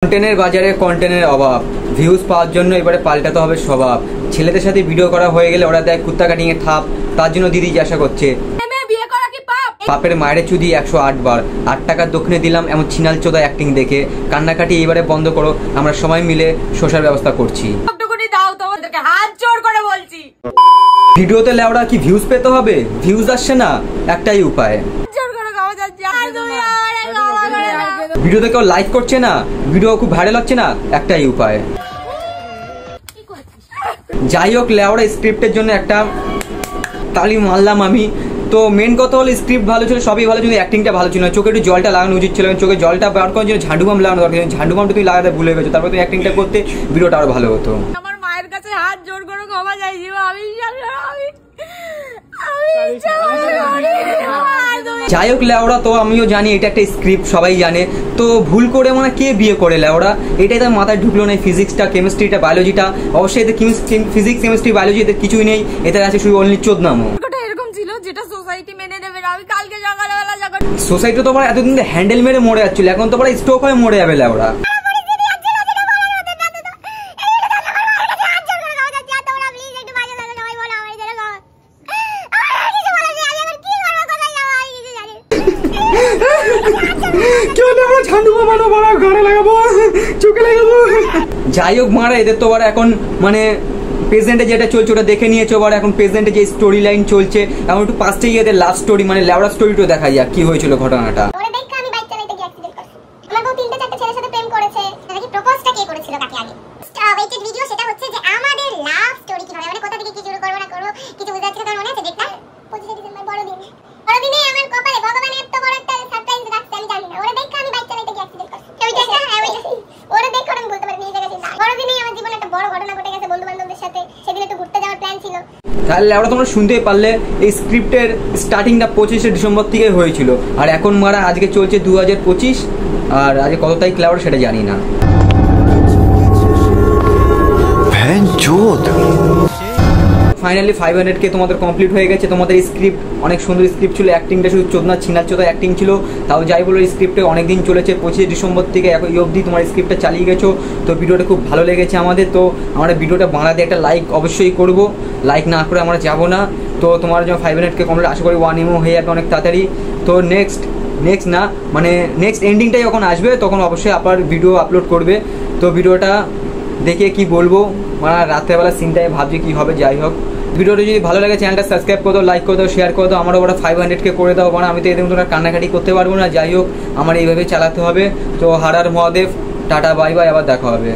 কন্টেন্টের বাজারে কন্টেন্টের অভাব, ভিউজ পাওয়ার জন্য এবারে পাল্টাতে হবে স্বভাব। ছেলেদের সাথে ভিডিও করা হয়ে গেলে ওরা দেয় কুত্তা কাটিং এর থাপ, তার জন্য দিদি জিজ্ঞাসা করছে পাপের মায়ের চুদি 108 বার, 8 টাকার দক্ষিণে দিলাম এমন ছিনাল চোদা অ্যাক্টিং দেখে। কান্নাকাটি এবারে বন্ধ করো, আমরা সবাই মিলে শোষার ব্যবস্থা করছি। ভিডিওতে লেওড়া কি ভিউজ পেতে হবে? ভিউজ আসছে না, একটাই উপায়, ভিডিওতে কেউ লাইক করছে না, ভিডিও খুব ভাইরাল হচ্ছে না, একটাই উপায়। যাই হোক, লেওড়া স্ক্রিপ্টের জন্য একটা তালি মারলাম আমি। তো মেন কথা হলো স্ক্রিপ্ট ভালো ছিল, সবই ভালো ছিল, অ্যাক্টিংটা ভালো ছিল না। চোখে একটু জলটা লাগানো উচিত ছিল, চোখে জলটা বার করার জন্য ঝান্ডু বাম লাগানো দরকার। ঝান্ডু বামটা তুমি লাগাতে ভুলে গেছো, তারপর তুমি অ্যাক্টিংটা করতে, ভিডিওটা আরো ভালো হতো। আমার মায়ের কাছে হাত জোর করে ক্ষমা চাইছি, যাই হোক লেওড়া, তো আমিও জানি এটা একটা স্ক্রিপ্ট, সবাই জানে। তো ভুল করে মানে কে বিয়ে করে লেওড়া, এটাই তার মাথায় ঢুকলো না। ফিজিক্সটা, কেমিস্ট্রিটা, বায়োলজিটা, অবশ্যই এদের ফিজিক্স, কেমিস্ট্রি, বায়োলজি এদের কিছুই নেই, এদের আছে শুধু অনলি চোদনামো। এরকম ছিল যেটা সোসাইটি মেনে নেবে না। আমি কালকে সকালবেলা যখন সোসাইটি তো এতদিন হ্যান্ডেল মেরে মরে যাচ্ছিল, এখন তো স্ট্রোক হয়ে মরে যাবে লেওড়া। যাই হোক মারা, এদের তো এখন মানে প্রেজেন্টে যেটা চলছে ওটা দেখে নিয়েছো, এখন প্রেজেন্টে যে স্টোরি লাইন চলছে, এখন একটু পাঁচটা এদের লাভ স্টোরি মানে লেওড়া স্টোরিটা দেখা যাক কি হয়েছিল ঘটনাটা। তাহলে আমরা তোমরা শুনতেই পারলে এই স্ক্রিপ্টের স্টার্টিংটা 25শে ডিসেম্বর থেকে হয়েছিল, আর এখন মারা আজকে চলছে 2025, আর আজকে কত তারিখ লেওড়া সেটা জানি না। ফাইনালি 500K তোমাদের কমপ্লিট হয়ে গেছে। তোমাদের স্ক্রিপ্ট অনেক সুন্দর স্ক্রিপ্ট ছিল, অ্যাক্টিংটা শুধু চোদনা ছিনাল চোদা অ্যাক্টিং ছিল। তাও যাই বলো, স্ক্রিপ্টে অনেক দিন চলেছে, 25শে ডিসেম্বর থেকে এখন এই অবধি তোমার স্ক্রিপ্টটা চালিয়ে গেছো। তো ভিডিওটা খুব ভালো লেগেছে আমাদের। তো আমরা ভিডিওটা বাংলাতে একটা লাইক অবশ্যই করব, লাইক না করে আমরা যাবো না। তো তোমার যখন 500K কমপ্লিট, আশা করি 1 MO হয়ে যাবে অনেক তাড়াতাড়ি। তো নেক্সট না মানে নেক্সট এন্ডিংটাই যখন আসবে তখন অবশ্যই আপনার ভিডিও আপলোড করবে। তো ভিডিওটা দেখে কি বলবো, মানে রাত্রেবেলা সিনটাই ভাবছি কি হবে। যাই হোক, ভিডিওটা যদি ভালো লাগে চ্যানেলটা সাবস্ক্রাইব করে দাও, লাইক করে দাও, শেয়ার করে দাও। আমারও ওরা 500K করে দাও, মানে আমি তো এদের মতো কান্নাকাটি করতে পারবো না। যাই হোক, আমার এইভাবে চালাতে হবে। তো হারার মহাদেব, টাটা, বাই বাই, আবার দেখা হবে।